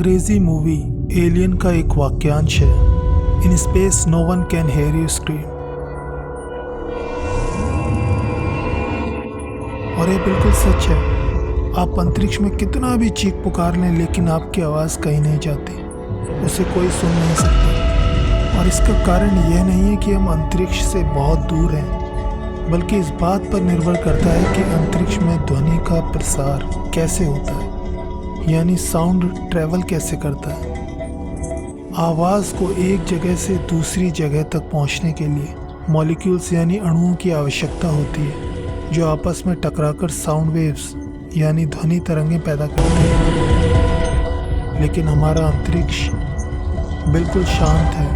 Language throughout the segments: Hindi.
अंग्रेजी मूवी एलियन का एक वाक्यांश है, in space no one can hear you scream. और ये बिल्कुल सच है। आप अंतरिक्ष में कितना भी चीख पुकार लें, लेकिन आपकी आवाज़ कहीं नहीं जाती, उसे कोई सुन नहीं सकता। और इसका कारण यह नहीं है कि हम अंतरिक्ष से बहुत दूर हैं, बल्कि इस बात पर निर्भर करता है कि अंतरिक्ष में ध्वनि का प्रसार कैसे होता है, यानी साउंड ट्रैवल कैसे करता है। आवाज़ को एक जगह से दूसरी जगह तक पहुंचने के लिए मॉलिक्यूल्स यानी अणुओं की आवश्यकता होती है, जो आपस में टकराकर साउंड वेव्स यानी ध्वनि तरंगें पैदा करते हैं। लेकिन हमारा अंतरिक्ष बिल्कुल शांत है,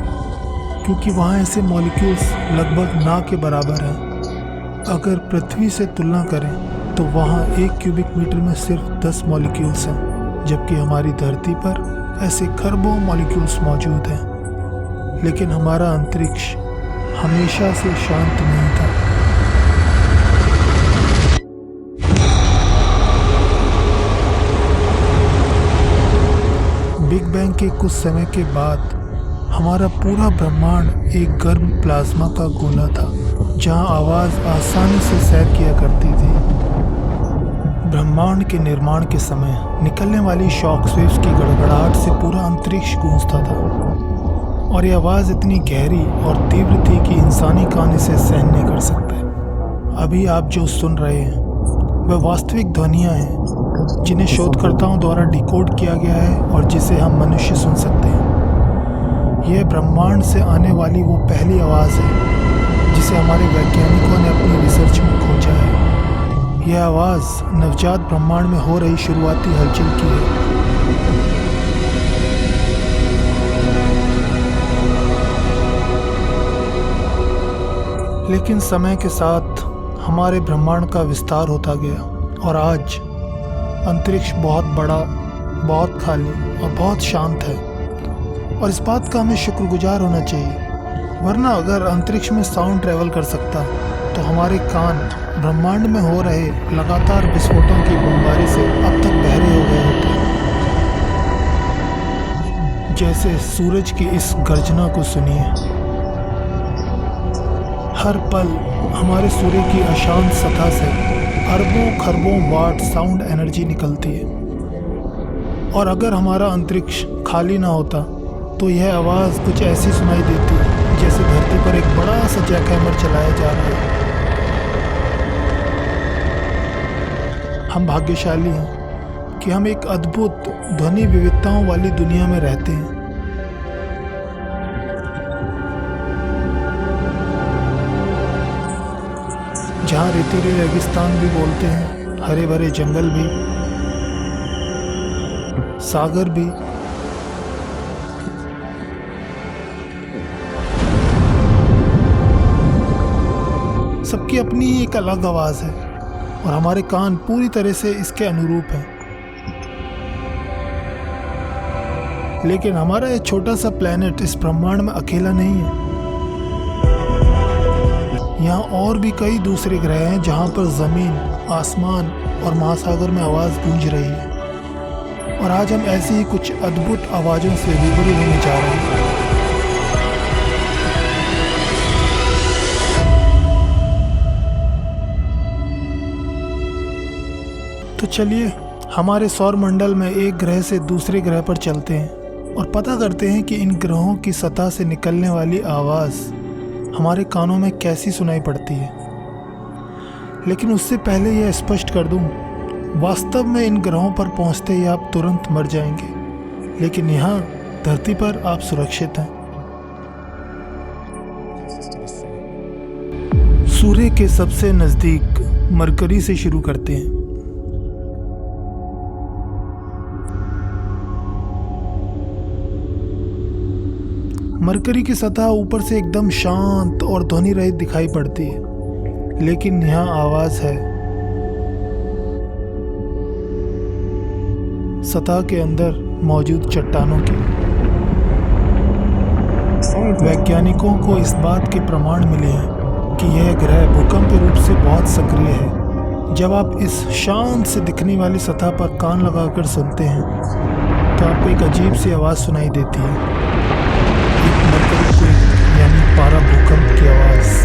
क्योंकि वहाँ ऐसे मॉलिक्यूल्स लगभग ना के बराबर हैं। अगर पृथ्वी से तुलना करें तो वहाँ 1 क्यूबिक मीटर में सिर्फ 10 मॉलिक्यूल्स हैं, जबकि हमारी धरती पर ऐसे खरबों मॉलिक्यूल्स मौजूद हैं। लेकिन हमारा अंतरिक्ष हमेशा से शांत नहीं था। बिग बैंग के कुछ समय के बाद हमारा पूरा ब्रह्मांड एक गर्म प्लाज्मा का गोला था, जहां आवाज़ आसानी से सैर किया करती थी। ब्रह्मांड के निर्माण के समय निकलने वाली शॉकवेव्स की गड़गड़ाहट से पूरा अंतरिक्ष गूंजता था, और यह आवाज़ इतनी गहरी और तीव्र थी कि इंसानी कान इसे सहन नहीं कर सकते। अभी आप जो सुन रहे हैं वह वास्तविक ध्वनियाँ हैं, जिन्हें शोधकर्ताओं द्वारा डिकोड किया गया है और जिसे हम मनुष्य सुन सकते हैं। यह ब्रह्मांड से आने वाली वो पहली आवाज़ है जिसे हमारे वैज्ञानिकों ने अपनी रिसर्च में खोजा है। यह आवाज़ नवजात ब्रह्मांड में हो रही शुरुआती हलचल की है। लेकिन समय के साथ हमारे ब्रह्मांड का विस्तार होता गया, और आज अंतरिक्ष बहुत बड़ा, बहुत खाली और बहुत शांत है। और इस बात का हमें शुक्रगुजार होना चाहिए, वरना अगर अंतरिक्ष में साउंड ट्रैवल कर सकता तो हमारे कान ब्रह्मांड में हो रहे लगातार विस्फोटों की बमबारी से अब तक बहरे हो गए होते। जैसे सूरज की इस गर्जना को सुनिए। हर पल हमारे सूर्य की अशांत सतह से अरबों खरबों वाट साउंड एनर्जी निकलती है। और अगर हमारा अंतरिक्ष खाली ना होता तो यह आवाज़ कुछ ऐसी सुनाई देती जैसे धरती पर एक बड़ा सा जैकहैमर चलाया जा रहा है। हम भाग्यशाली हैं कि हम एक अद्भुत ध्वनि विविधताओं वाली दुनिया में रहते हैं, जहाँ रेतीले रेगिस्तान भी बोलते हैं, हरे भरे जंगल भी, सागर भी, सबकी अपनी ही एक अलग आवाज़ है, और हमारे कान पूरी तरह से इसके अनुरूप हैं। लेकिन हमारा ये छोटा सा प्लेनेट इस ब्रह्मांड में अकेला नहीं है। यहाँ और भी कई दूसरे ग्रह हैं जहाँ पर ज़मीन, आसमान और महासागर में आवाज़ गूंज रही है। और आज हम ऐसी ही कुछ अद्भुत आवाज़ों से रूबरू होने जा रहे हैं। तो चलिए हमारे सौर मंडल में एक ग्रह से दूसरे ग्रह पर चलते हैं और पता करते हैं कि इन ग्रहों की सतह से निकलने वाली आवाज़ हमारे कानों में कैसी सुनाई पड़ती है। लेकिन उससे पहले यह स्पष्ट कर दूं, वास्तव में इन ग्रहों पर पहुंचते ही आप तुरंत मर जाएंगे, लेकिन यहाँ धरती पर आप सुरक्षित हैं। सूर्य के सबसे नज़दीक मरकरी से शुरू करते हैं। मरकरी की सतह ऊपर से एकदम शांत और ध्वनि रहित दिखाई पड़ती है, लेकिन यहाँ आवाज़ है। सतह के अंदर मौजूद चट्टानों की। वैज्ञानिकों को इस बात के प्रमाण मिले हैं कि यह ग्रह भूकंप रूप से बहुत सक्रिय है। जब आप इस शांत से दिखने वाली सतह पर कान लगाकर सुनते हैं तो आपको एक अजीब सी आवाज़ सुनाई देती है, एक मरकरी क्वेक यानी पारा भूकंप की आवाज़।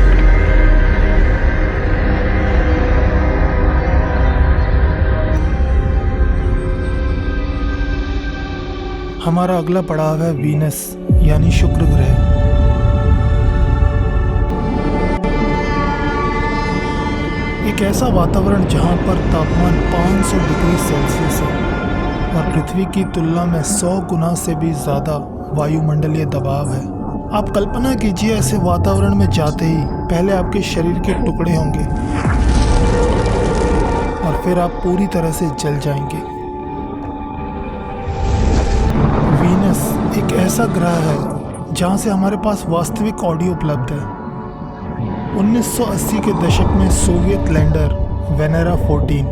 हमारा अगला पड़ाव है वीनस यानी शुक्र ग्रह। एक ऐसा वातावरण जहां पर तापमान 500 डिग्री सेल्सियस है और पृथ्वी की तुलना में 100 गुना से भी ज़्यादा वायुमंडलीय दबाव है। आप कल्पना कीजिए, ऐसे वातावरण में जाते ही पहले आपके शरीर के टुकड़े होंगे और फिर आप पूरी तरह से जल जाएंगे। वीनस एक ऐसा ग्रह है जहां से हमारे पास वास्तविक ऑडियो उपलब्ध है। 1980 के दशक में सोवियत लैंडर वेनेरा 14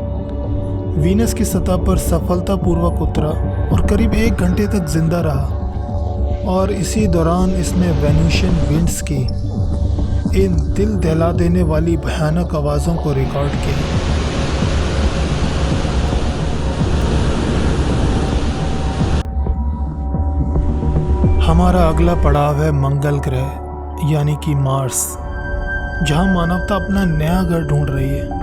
वीनस की सतह पर सफलतापूर्वक उतरा और करीब 1 घंटे तक जिंदा रहा और इसी दौरान इसने वेनुशियन विंड्स की इन दिल दहला देने वाली भयानक आवाज़ों को रिकॉर्ड किया। हमारा अगला पड़ाव है मंगल ग्रह यानी कि मार्स, जहां मानवता अपना नया घर ढूंढ रही है।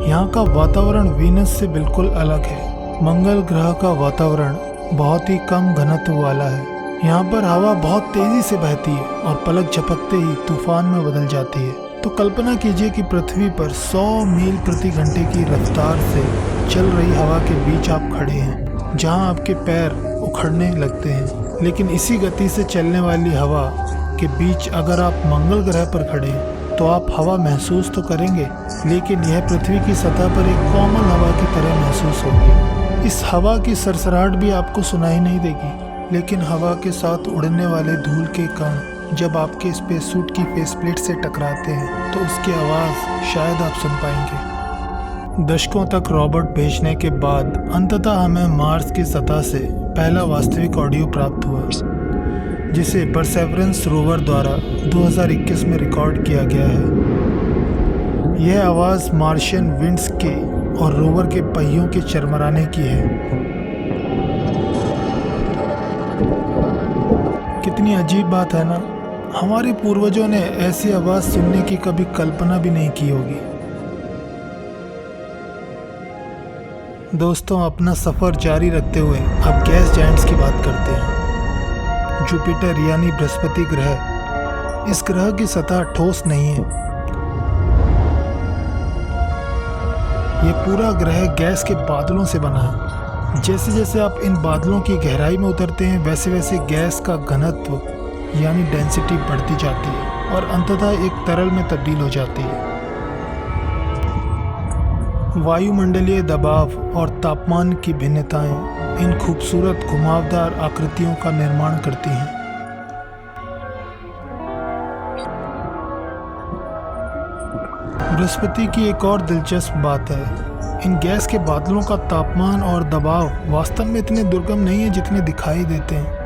यहाँ का वातावरण वीनस से बिल्कुल अलग है। मंगल ग्रह का वातावरण बहुत ही कम घनत्व वाला है। यहाँ पर हवा बहुत तेजी से बहती है और पलक झपकते ही तूफान में बदल जाती है। तो कल्पना कीजिए कि पृथ्वी पर 100 मील प्रति घंटे की रफ्तार से चल रही हवा के बीच आप खड़े हैं, जहाँ आपके पैर उखड़ने लगते हैं। लेकिन इसी गति से चलने वाली हवा के बीच अगर आप मंगल ग्रह पर खड़े हैं तो आप हवा महसूस तो करेंगे, लेकिन यह पृथ्वी की सतह पर एक कॉमन हवा की तरह महसूस होगी। इस हवा की सरसराहट भी आपको सुनाई नहीं देगी, लेकिन हवा के साथ उड़ने वाले धूल के कण जब आपके स्पेस सूट की फेसप्लेट से टकराते हैं तो उसकी आवाज़ शायद आप सुन पाएंगे। दशकों तक रॉबोट भेजने के बाद अंततः हमें मार्स की सतह से पहला वास्तविक ऑडियो प्राप्त हुआ, जिसे परसेवरेंस रोवर द्वारा 2021 में रिकॉर्ड किया गया है। यह आवाज़ मार्शियन विंड्स के और रोवर के पहियों के चरमराने की है। कितनी अजीब बात है ना, हमारे पूर्वजों ने ऐसी आवाज़ सुनने की कभी कल्पना भी नहीं की होगी। दोस्तों, अपना सफ़र जारी रखते हुए अब गैस जायंट्स की बात करते हैं। जुपिटर यानी बृहस्पति ग्रह, इस ग्रह की सतह ठोस नहीं है। यह पूरा ग्रह गैस के बादलों से बना है। जैसे जैसे आप इन बादलों की गहराई में उतरते हैं वैसे वैसे गैस का घनत्व यानी डेंसिटी बढ़ती जाती है और अंततः एक तरल में तब्दील हो जाती है। वायुमंडलीय दबाव और तापमान की भिन्नताएं इन खूबसूरत घुमावदार आकृतियों का निर्माण करती हैं। बृहस्पति की एक और दिलचस्प बात है, इन गैस के बादलों का तापमान और दबाव वास्तव में इतने दुर्गम नहीं है जितने दिखाई देते हैं।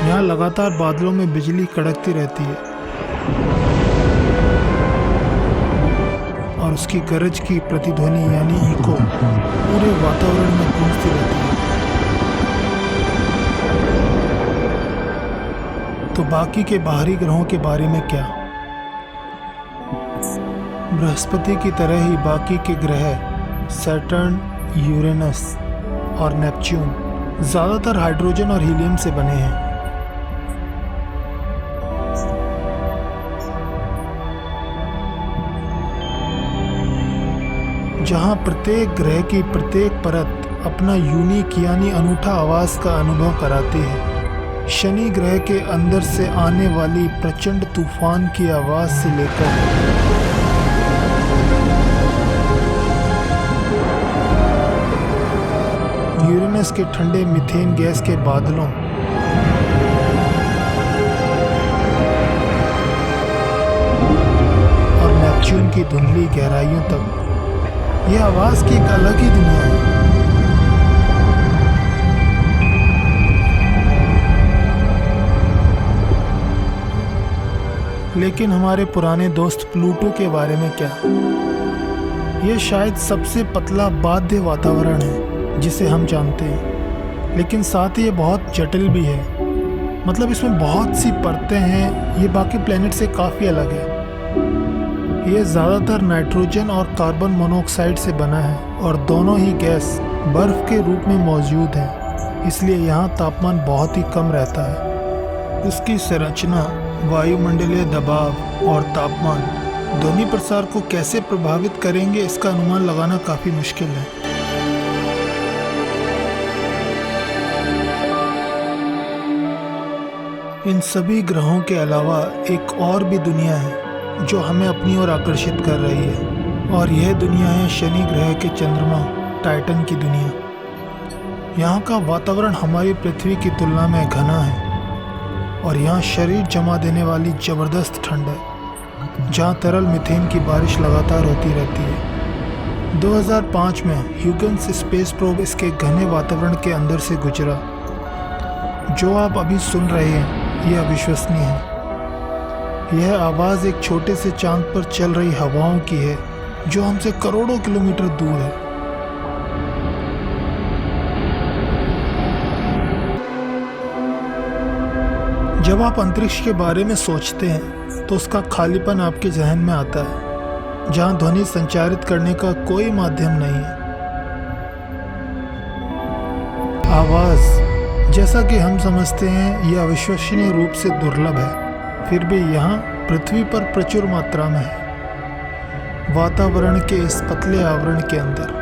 यहाँ लगातार बादलों में बिजली कड़कती रहती है और उसकी गरज की प्रतिध्वनि यानी इको पूरे वातावरण में गूंजती रहती है। तो बाकी के बाहरी ग्रहों के बारे में क्या? बृहस्पति की तरह ही बाकी के ग्रह सैटर्न, यूरेनस और नेपच्यून ज़्यादातर हाइड्रोजन और हीलियम से बने हैं। जहां प्रत्येक ग्रह की प्रत्येक परत अपना यूनिक यानी अनूठा आवाज़ का अनुभव कराती है। शनि ग्रह के अंदर से आने वाली प्रचंड तूफान की आवाज़ से लेकर यूरेनस के ठंडे मीथेन गैस के बादलों और नेपच्यून की धुंधली गहराइयों तक यह आवाज़ की एक अलग ही दुनिया है। लेकिन हमारे पुराने दोस्त प्लूटो के बारे में क्या? यह शायद सबसे पतला बाध्य वातावरण है जिसे हम जानते हैं, लेकिन साथ ही ये बहुत जटिल भी है। मतलब इसमें बहुत सी परतें हैं, ये बाकी प्लैनेट से काफ़ी अलग है। ये ज़्यादातर नाइट्रोजन और कार्बन मोनोऑक्साइड से बना है और दोनों ही गैस बर्फ़ के रूप में मौजूद है, इसलिए यहाँ तापमान बहुत ही कम रहता है। इसकी संरचना, वायुमंडलीय दबाव और तापमान ध्वनि प्रसार को कैसे प्रभावित करेंगे, इसका अनुमान लगाना काफ़ी मुश्किल है। इन सभी ग्रहों के अलावा एक और भी दुनिया है जो हमें अपनी ओर आकर्षित कर रही है, और यह दुनिया है शनि ग्रह के चंद्रमा टाइटन की दुनिया। यहाँ का वातावरण हमारी पृथ्वी की तुलना में घना है और यहाँ शरीर जमा देने वाली ज़बरदस्त ठंड है, जहाँ तरल मीथेन की बारिश लगातार होती रहती है। 2005 में ह्यूगेन्स स्पेस प्रोब इसके घने वातावरण के अंदर से गुजरा। जो आप अभी सुन रहे हैं यह अविश्वसनीय है। यह आवाज़ एक छोटे से चांद पर चल रही हवाओं की है जो हमसे करोड़ों किलोमीटर दूर है। जब आप अंतरिक्ष के बारे में सोचते हैं तो उसका खालीपन आपके जहन में आता है, जहां ध्वनि संचारित करने का कोई माध्यम नहीं है। आवाज़, जैसा कि हम समझते हैं, यह अविश्वसनीय रूप से दुर्लभ है, फिर भी यहाँ पृथ्वी पर प्रचुर मात्रा में है, वातावरण के इस पतले आवरण के अंदर।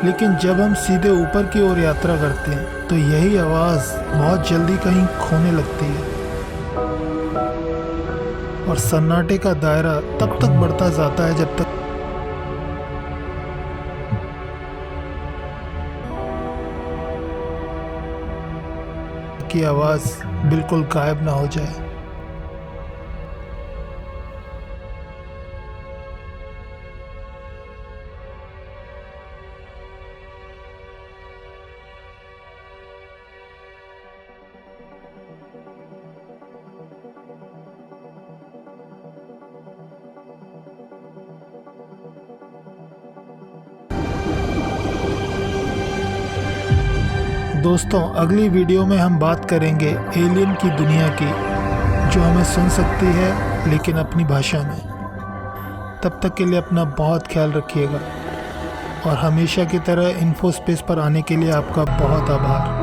लेकिन जब हम सीधे ऊपर की ओर यात्रा करते हैं तो यही आवाज़ बहुत जल्दी कहीं खोने लगती है और सन्नाटे का दायरा तब तक बढ़ता जाता है जब तक की आवाज़ बिल्कुल गायब ना हो जाए। दोस्तों, अगली वीडियो में हम बात करेंगे एलियन की दुनिया की, जो हमें सुन सकती है लेकिन अपनी भाषा में। तब तक के लिए अपना बहुत ख्याल रखिएगा और हमेशा की तरह इन्फो स्पेस पर आने के लिए आपका बहुत आभार।